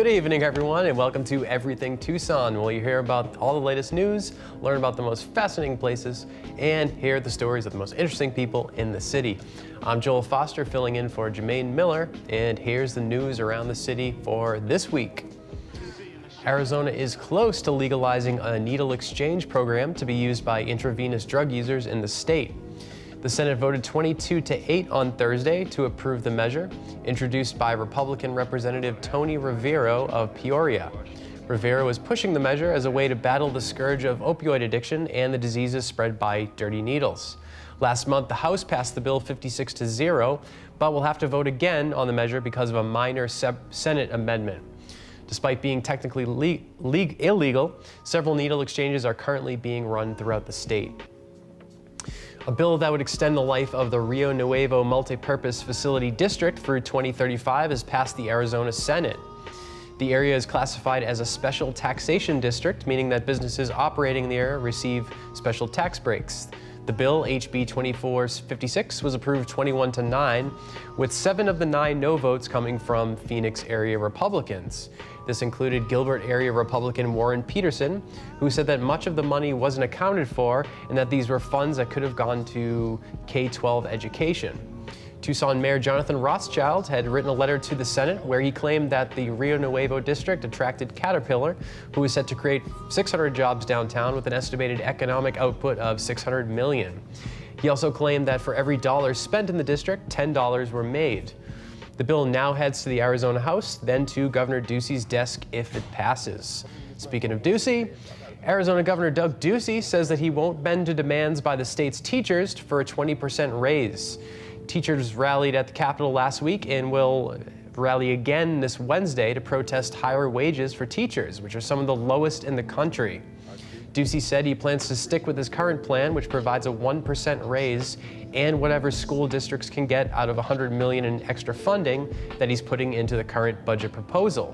Good evening, everyone, and welcome to Everything Tucson, where you hear about all the latest news, learn about the most fascinating places, and hear the stories of the most interesting people in the city. I'm Joel Foster, filling in for Jamain Miller, and here's the news around the city for this week. Arizona is close to legalizing a needle exchange program to be used by intravenous drug users in the state. The Senate voted 22-8 on Thursday to approve the measure, introduced by Republican Representative Tony Rivero of Peoria. Rivero is pushing the measure as a way to battle the scourge of opioid addiction and the diseases spread by dirty needles. Last month, the House passed the bill 56-0, but will have to vote again on the measure because of a minor Senate amendment. Despite being technically illegal, several needle exchanges are currently being run throughout the state. A bill that would extend the life of the Rio Nuevo Multipurpose Facility District through 2035 has passed the Arizona Senate. The area is classified as a special taxation district, meaning that businesses operating in the area receive special tax breaks. The bill, HB 2456, was approved 21-9, with 7 of the 9 no votes coming from Phoenix area Republicans. This included Gilbert area Republican Warren Peterson, who said that much of the money wasn't accounted for and that these were funds that could have gone to K-12 education. Tucson Mayor Jonathan Rothschild had written a letter to the Senate where he claimed that the Rio Nuevo district attracted Caterpillar, who is set to create 600 jobs downtown with an estimated economic output of $600 million. He also claimed that for every dollar spent in the district, $10 were made. The bill now heads to the Arizona House, then to Governor Ducey's desk if it passes. Speaking of Ducey, Arizona Governor Doug Ducey says that he won't bend to demands by the state's teachers for a 20% raise. Teachers rallied at the Capitol last week and will rally again this Wednesday to protest higher wages for teachers, which are some of the lowest in the country. Ducey said he plans to stick with his current plan, which provides a 1% raise and whatever school districts can get out of $100 million in extra funding that he's putting into the current budget proposal.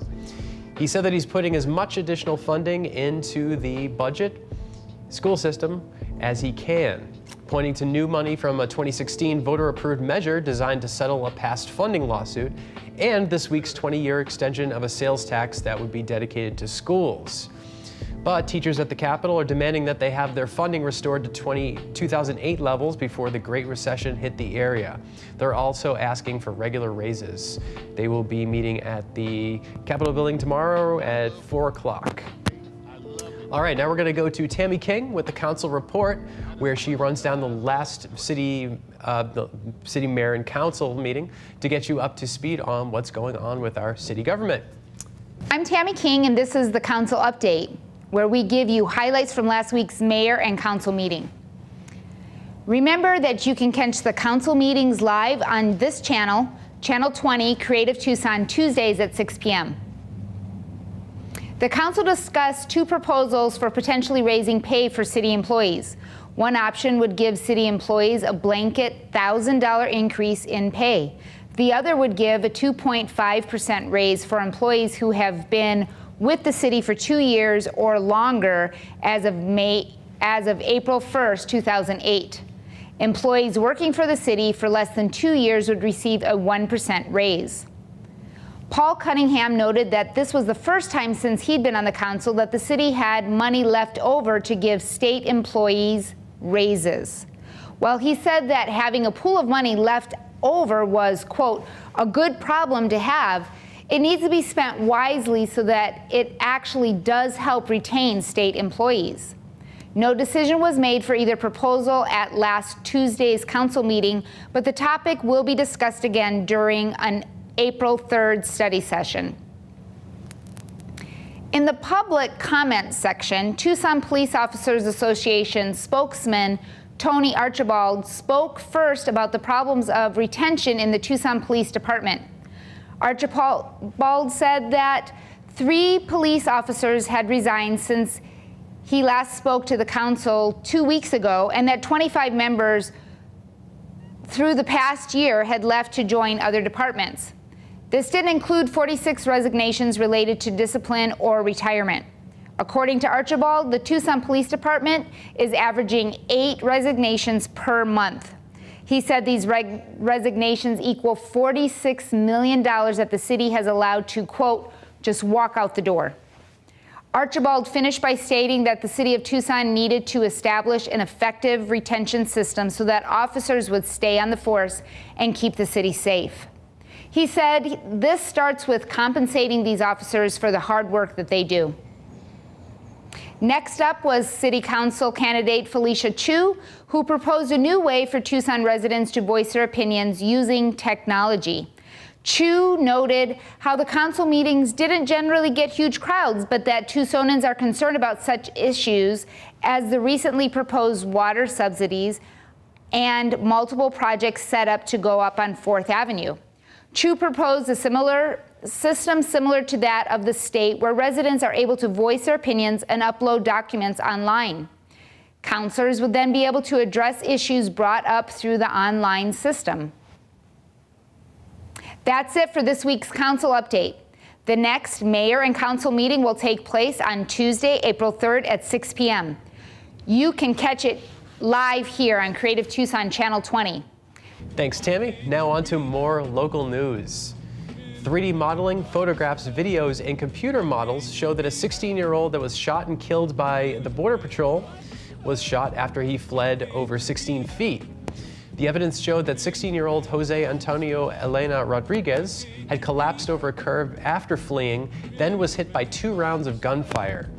He said that he's putting as much additional funding into the budget school system as he can, pointing to new money from a 2016 voter-approved measure designed to settle a past funding lawsuit, and this week's 20-year extension of a sales tax that would be dedicated to schools. But teachers at the Capitol are demanding that they have their funding restored to 2008 levels before the Great Recession hit the area. They're also asking for regular raises. They will be meeting at the Capitol building tomorrow at 4 o'clock. All right, now we're going to go to Tammy King with the council report, where she runs down the last the city mayor and council meeting to get you up to speed on what's going on with our city government. I'm Tammy King, and this is the council update, where we give you highlights from last week's mayor and council meeting. Remember that you can catch the council meetings live on this channel, Channel 20, Creative Tucson, Tuesdays at 6 p.m. The council discussed 2 proposals for potentially raising pay for city employees. One option would give city employees a blanket $1,000 increase in pay. The other would give a 2.5% raise for employees who have been with the city for 2 years or longer as of April 1st, 2008. Employees working for the city for less than 2 years would receive a 1% raise. Paul Cunningham noted that this was the first time since he'd been on the council that the city had money left over to give state employees raises. While he said that having a pool of money left over was, quote, a good problem to have, it needs to be spent wisely so that it actually does help retain state employees. No decision was made for either proposal at last Tuesday's council meeting, but the topic will be discussed again during an April 3rd study session. In the public comment section, Tucson Police Officers Association spokesman Tony Archibald spoke first about the problems of retention in the Tucson Police Department. Archibald said that 3 police officers had resigned since he last spoke to the council 2 weeks ago, and that 25 members through the past year had left to join other departments. This didn't include 46 resignations related to discipline or retirement. According to Archibald, the Tucson Police Department is averaging 8 resignations per month. He said these resignations equal $46 million that the city has allowed to, quote, just walk out the door. Archibald finished by stating that the city of Tucson needed to establish an effective retention system so that officers would stay on the force and keep the city safe. He said this starts with compensating these officers for the hard work that they do. Next up was City Council candidate Felicia Chu, who proposed a new way for Tucson residents to voice their opinions using technology. Chu noted how the council meetings didn't generally get huge crowds, but that Tucsonans are concerned about such issues as the recently proposed water subsidies and multiple projects set up to go up on 4th Avenue. Chu proposed a system similar to that of the state, where residents are able to voice their opinions and upload documents online. Councilors would then be able to address issues brought up through the online system. That's it for this week's council update. The next mayor and council meeting will take place on Tuesday, April 3rd at 6 p.m. You can catch it live here on Creative Tucson Channel 20. Thanks, Tammy. Now on to more local news. 3D modeling, photographs, videos, and computer models show that a 16-year-old that was shot and killed by the Border Patrol was shot after he fled over 16 feet. The evidence showed that 16-year-old Jose Antonio Elena Rodriguez had collapsed over a curb after fleeing, then was hit by 2 rounds of gunfire.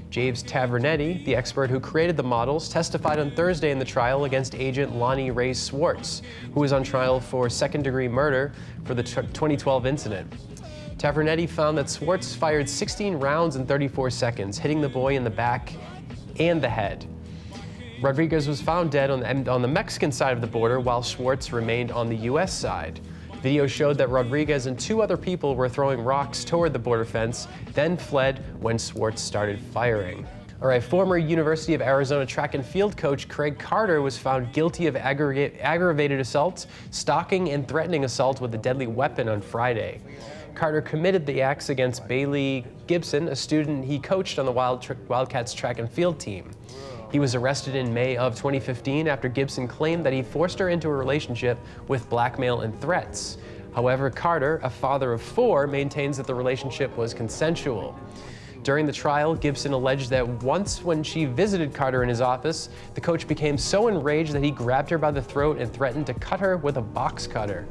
James Tavernetti, the expert who created the models, testified on Thursday in the trial against agent Lonnie Ray Swartz, who was on trial for second-degree murder for the 2012 incident. Tavernetti found that Swartz fired 16 rounds in 34 seconds, hitting the boy in the back and the head. Rodriguez was found dead on the Mexican side of the border, while Swartz remained on the U.S. side. Video showed that Rodriguez and 2 other people were throwing rocks toward the border fence, then fled when Swartz started firing. All right, former University of Arizona track and field coach Craig Carter was found guilty of aggravated assault, stalking, and threatening assault with a deadly weapon on Friday. Carter committed the acts against Bailey Gibson, a student he coached on the Wildcats track and field team. He was arrested in May of 2015 after Gibson claimed that he forced her into a relationship with blackmail and threats. However, Carter, a father of 4, maintains that the relationship was consensual. During the trial, Gibson alleged that once when she visited Carter in his office, the coach became so enraged that he grabbed her by the throat and threatened to cut her with a box cutter.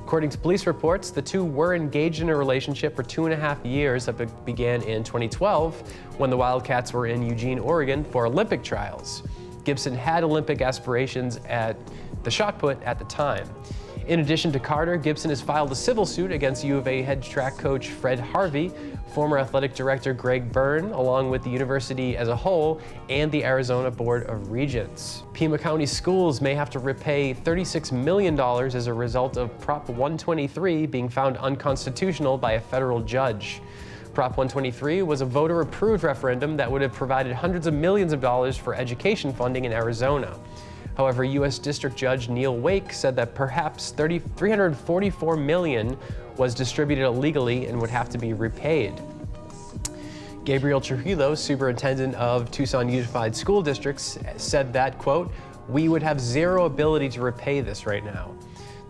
According to police reports, the 2 were engaged in a relationship for 2.5 years that began in 2012 when the Wildcats were in Eugene, Oregon for Olympic trials. Gibson had Olympic aspirations at the shot put at the time. In addition to Carter, Gibson has filed a civil suit against U of A head track coach Fred Harvey, former athletic director Greg Byrne, along with the university as a whole, and the Arizona Board of Regents. Pima County schools may have to repay $36 million as a result of Prop 123 being found unconstitutional by a federal judge. Prop 123 was a voter-approved referendum that would have provided hundreds of millions of dollars for education funding in Arizona. However, U.S. District Judge Neil Wake said that perhaps $344 million was distributed illegally and would have to be repaid. Gabriel Trujillo, superintendent of Tucson Unified School Districts, said that, quote, "We would have zero ability to repay this right now.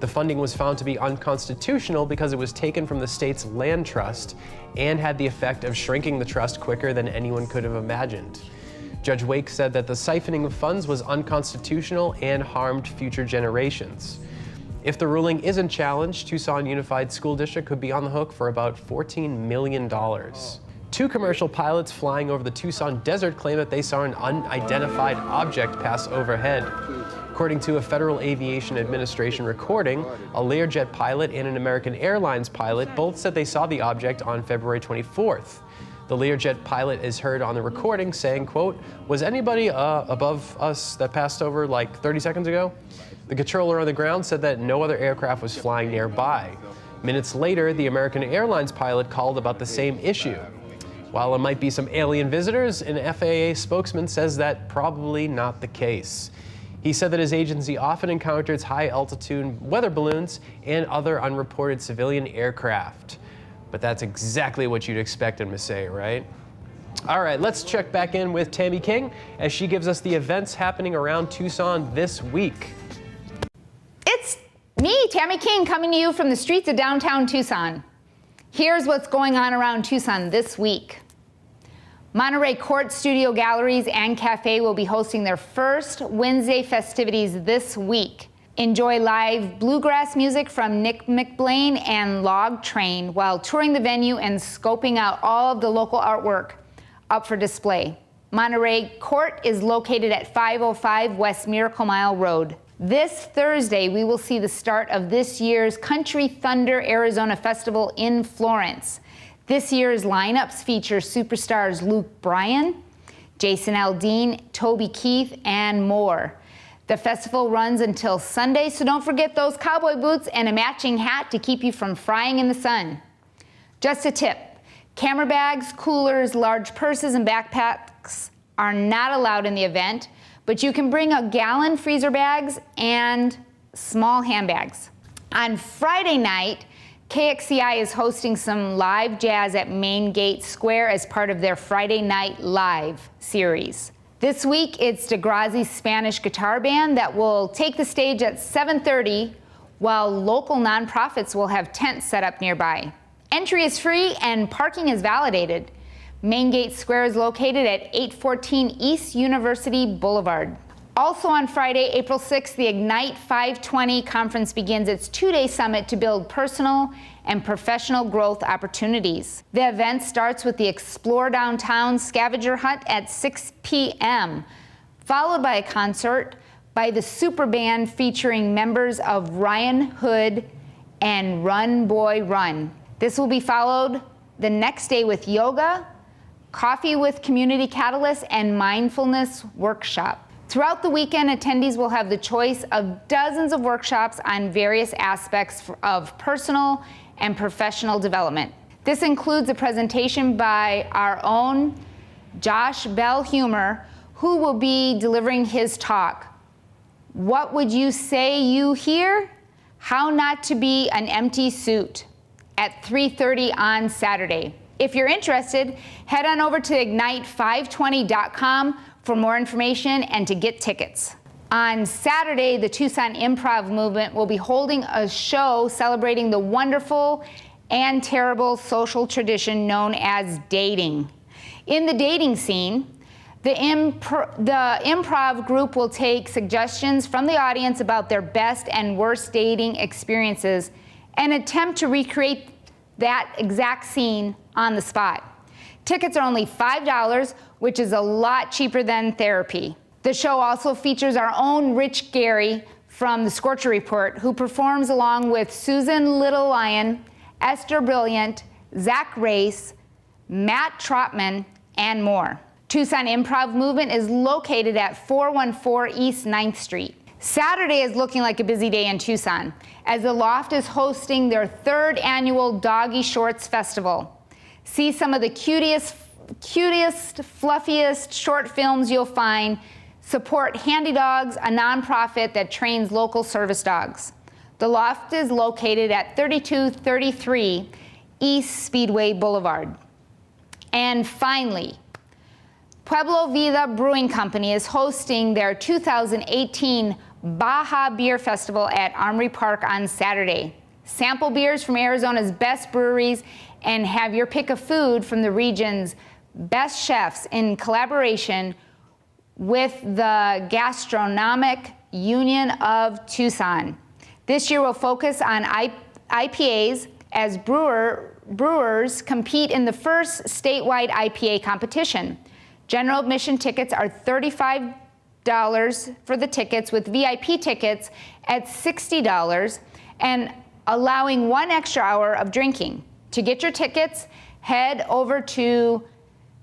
The funding was found to be unconstitutional because it was taken from the state's land trust and had the effect of shrinking the trust quicker than anyone could have imagined." Judge Wake said that the siphoning of funds was unconstitutional and harmed future generations. If the ruling isn't challenged, Tucson Unified School District could be on the hook for about $14 million. 2 commercial pilots flying over the Tucson desert claim that they saw an unidentified object pass overhead. According to a Federal Aviation Administration recording, a Learjet pilot and an American Airlines pilot both said they saw the object on February 24th. The Learjet pilot is heard on the recording saying, quote, "Was anybody above us that passed over like 30 seconds ago?" The controller on the ground said that no other aircraft was flying nearby. Minutes later, the American Airlines pilot called about the same issue. While it might be some alien visitors, an FAA spokesman says that probably not the case. He said that his agency often encounters high-altitude weather balloons and other unreported civilian aircraft. But that's exactly what you'd expect him to say, right? All right, let's check back in with Tammy King as she gives us the events happening around Tucson this week. It's me, Tammy King, coming to you from the streets of downtown Tucson. Here's what's going on around Tucson this week. Monterey Court Studio Galleries and Cafe will be hosting their first Wednesday festivities this week. Enjoy live bluegrass music from Nick McBlain and Log Train while touring the venue and scoping out all of the local artwork up for display. Monterey Court is located at 505 West Miracle Mile Road. This Thursday, we will see the start of this year's Country Thunder Arizona Festival in Florence. This year's lineups feature superstars Luke Bryan, Jason Aldean, Toby Keith, and more. The festival runs until Sunday, so don't forget those cowboy boots and a matching hat to keep you from frying in the sun. Just a tip, camera bags, coolers, large purses, and backpacks are not allowed in the event, but you can bring a gallon freezer bags and small handbags. On Friday night, KXCI is hosting some live jazz at Main Gate Square as part of their Friday Night Live series. This week, it's Degrazi's Spanish Guitar Band that will take the stage at 7:30, while local nonprofits will have tents set up nearby. Entry is free and parking is validated. Main Gate Square is located at 814 East University Boulevard. Also on Friday, April 6th, the Ignite 520 conference begins its two-day summit to build personal and professional growth opportunities. The event starts with the Explore Downtown Scavenger Hunt at 6 p.m., followed by a concert by the Super Band featuring members of Ryan Hood and Run Boy Run. This will be followed the next day with yoga, coffee with community catalyst, and mindfulness workshop. Throughout the weekend, attendees will have the choice of dozens of workshops on various aspects of personal and professional development. This includes a presentation by our own Josh Bell-Humer, who will be delivering his talk, What Would You Say You Hear? How Not to Be an Empty Suit, at 3:30 on Saturday. If you're interested, head on over to ignite520.com for more information and to get tickets. On Saturday, the Tucson Improv Movement will be holding a show celebrating the wonderful and terrible social tradition known as dating. In the dating scene, the improv group will take suggestions from the audience about their best and worst dating experiences and attempt to recreate that exact scene on the spot. Tickets are only $5, which is a lot cheaper than therapy. The show also features our own Rich Gary from the Scorcher Report, who performs along with Susan Little Lion, Esther Brilliant, Zach Race, Matt Trotman, and more. Tucson Improv Movement is located at 414 East 9th Street. Saturday is looking like a busy day in Tucson, as the Loft is hosting their 3rd annual Doggy Shorts Festival. See some of the cutest, fluffiest short films you'll find. Support Handy Dogs, a nonprofit that trains local service dogs. The Loft is located at 3233 East Speedway Boulevard. And finally, Pueblo Vida Brewing Company is hosting their 2018 Baja Beer Festival at Armory Park on Saturday. Sample beers from Arizona's best breweries and have your pick of food from the region's best chefs in collaboration with the Gastronomic Union of Tucson. This year will focus on IPAs as brewers compete in the first statewide IPA competition. General admission tickets are $35 for the tickets, with VIP tickets at $60 and allowing 1 extra hour of drinking. To get your tickets, head over to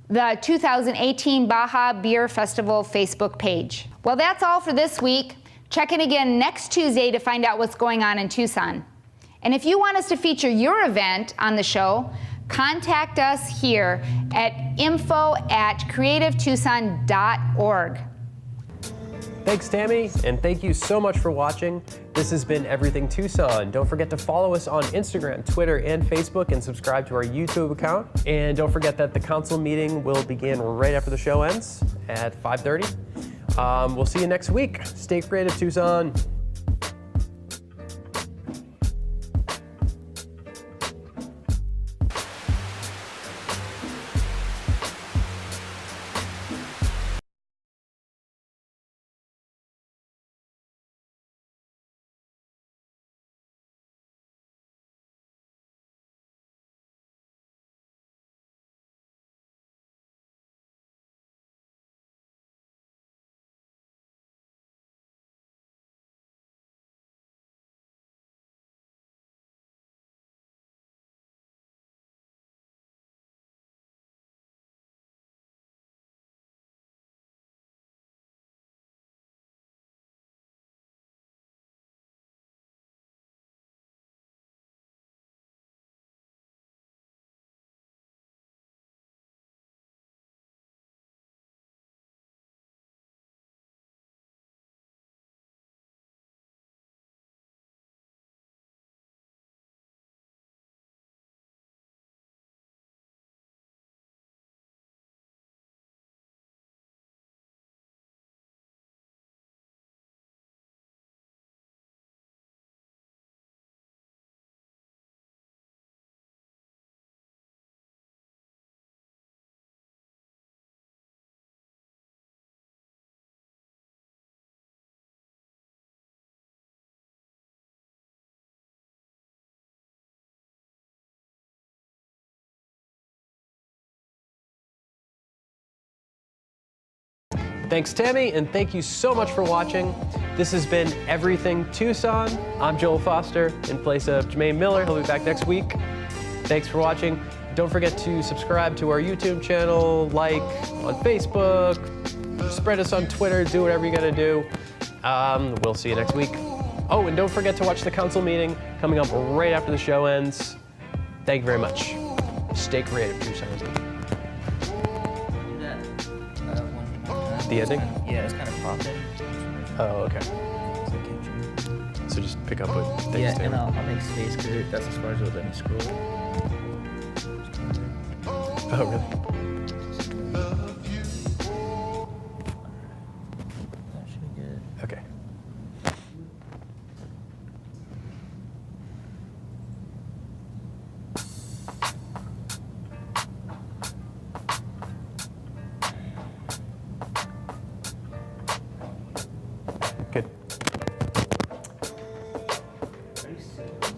the 2018 Baja Beer Festival Facebook page. Well, that's all for this week. Check in again next Tuesday to find out what's going on in Tucson. And if you want us to feature your event on the show, contact us here at info@creativetucson.org. Thanks, Tammy, and thank you so much for watching. This has been Everything Tucson. Don't forget to follow us on Instagram, Twitter, and Facebook, and subscribe to our YouTube account. And don't forget that the council meeting will begin right after the show ends at 5:30. We'll see you next week. Stay creative, Tucson. Thanks, Tammy, and thank you so much for watching. This has been Everything Tucson. I'm Joel Foster in place of Jamain Miller. He'll be back next week. Thanks for watching. Don't forget to subscribe to our YouTube channel, like on Facebook, spread us on Twitter, do whatever you gotta do. We'll see you next week. Oh, and don't forget to watch the council meeting coming up right after the show ends. Thank you very much. Stay creative, Tucson. The ending? Yeah, it's kind of popping. Oh, okay. So just pick up what things Yeah, do. and I'll make space because that's as far as it'll let me scroll. Oh, really? That should be good. Okay. Good. Pretty soon.